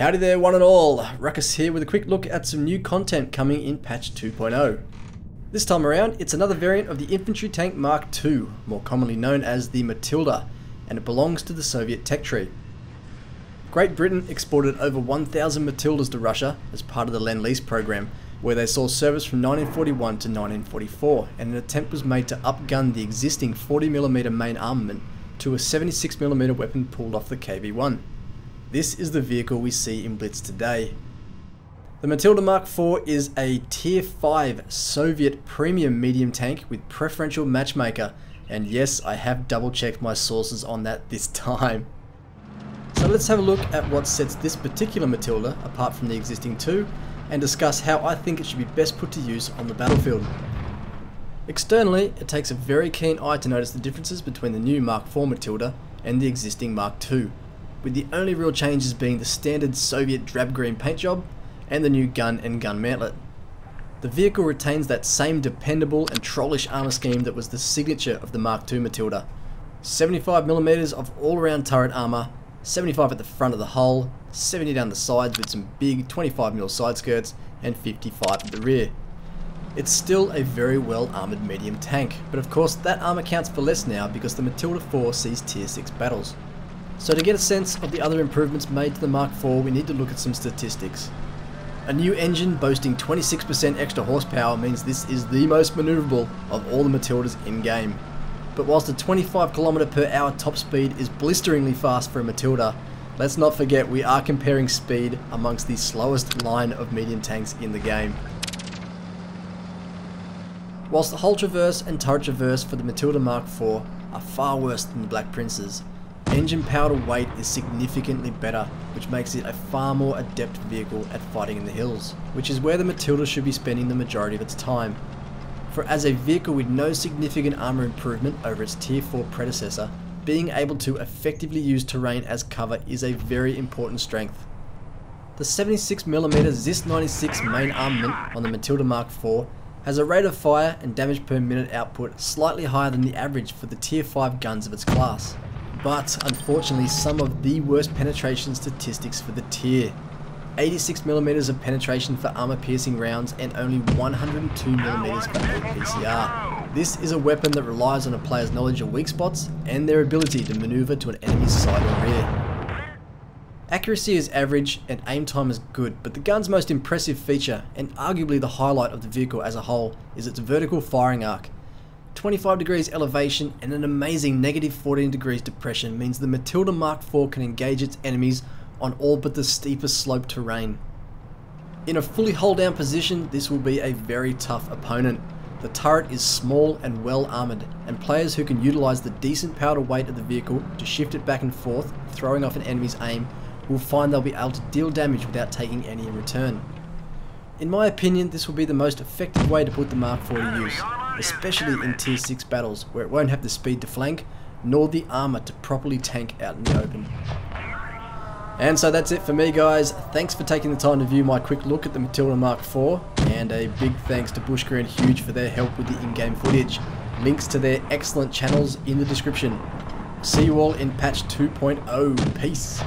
Howdy there one and all, Ruckus here with a quick look at some new content coming in patch 2.0. This time around it's another variant of the infantry tank Mark II, more commonly known as the Matilda, and it belongs to the Soviet tech tree. Great Britain exported over 1,000 Matildas to Russia as part of the Lend-Lease program, where they saw service from 1941 to 1944, and an attempt was made to upgun the existing 40mm main armament to a 76mm weapon pulled off the KV-1. This is the vehicle we see in Blitz today. The Matilda Mk.IV is a Tier 5 Soviet premium medium tank with preferential matchmaker, and yes, I have double checked my sources on that this time. So let's have a look at what sets this particular Matilda apart from the existing two, and discuss how I think it should be best put to use on the battlefield. Externally, it takes a very keen eye to notice the differences between the new Mark IV Matilda and the existing Mark II, with the only real changes being the standard Soviet drab green paint job and the new gun and gun mantlet. The vehicle retains that same dependable and trollish armor scheme that was the signature of the Mark II Matilda. 75mm of all-round turret armor, 75 at the front of the hull, 70 down the sides with some big 25mm side skirts, and 55 at the rear. It's still a very well armoured medium tank, but of course that armour counts for less now because the Matilda IV sees Tier 6 battles. So to get a sense of the other improvements made to the Mark IV, we need to look at some statistics. A new engine boasting 26% extra horsepower means this is the most manoeuvrable of all the Matildas in game. But whilst a 25km/h top speed is blisteringly fast for a Matilda, let's not forget we are comparing speed amongst the slowest line of medium tanks in the game. Whilst the hull traverse and turret traverse for the Matilda Mark IV are far worse than the Black Prince's, engine power to weight is significantly better, which makes it a far more adept vehicle at fighting in the hills, which is where the Matilda should be spending the majority of its time. For as a vehicle with no significant armour improvement over its Tier 4 predecessor, being able to effectively use terrain as cover is a very important strength. The 76mm ZIS 96 main armament on the Matilda Mark IV has a rate of fire and damage per minute output slightly higher than the average for the Tier 5 guns of its class, but unfortunately some of the worst penetration statistics for the tier. 86mm of penetration for armor piercing rounds and only 102mm for APCR. This is a weapon that relies on a player's knowledge of weak spots and their ability to maneuver to an enemy's side or rear. Accuracy is average and aim time is good, but the gun's most impressive feature, and arguably the highlight of the vehicle as a whole, is its vertical firing arc. 25 degrees elevation and an amazing -14 degrees depression means the Matilda Mark IV can engage its enemies on all but the steepest slope terrain. In a fully hold down position, this will be a very tough opponent. The turret is small and well armoured, and players who can utilise the decent power to weight of the vehicle to shift it back and forth, throwing off an enemy's aim, will find they'll be able to deal damage without taking any in return. In my opinion, this will be the most effective way to put the Mark IV to use, especially in Tier 6 battles, where it won't have the speed to flank, nor the armour to properly tank out in the open. And so that's it for me guys. Thanks for taking the time to view my quick look at the Matilda Mark IV, and a big thanks to Bushka and Huge for their help with the in-game footage. Links to their excellent channels in the description. See you all in patch 2.0. Peace.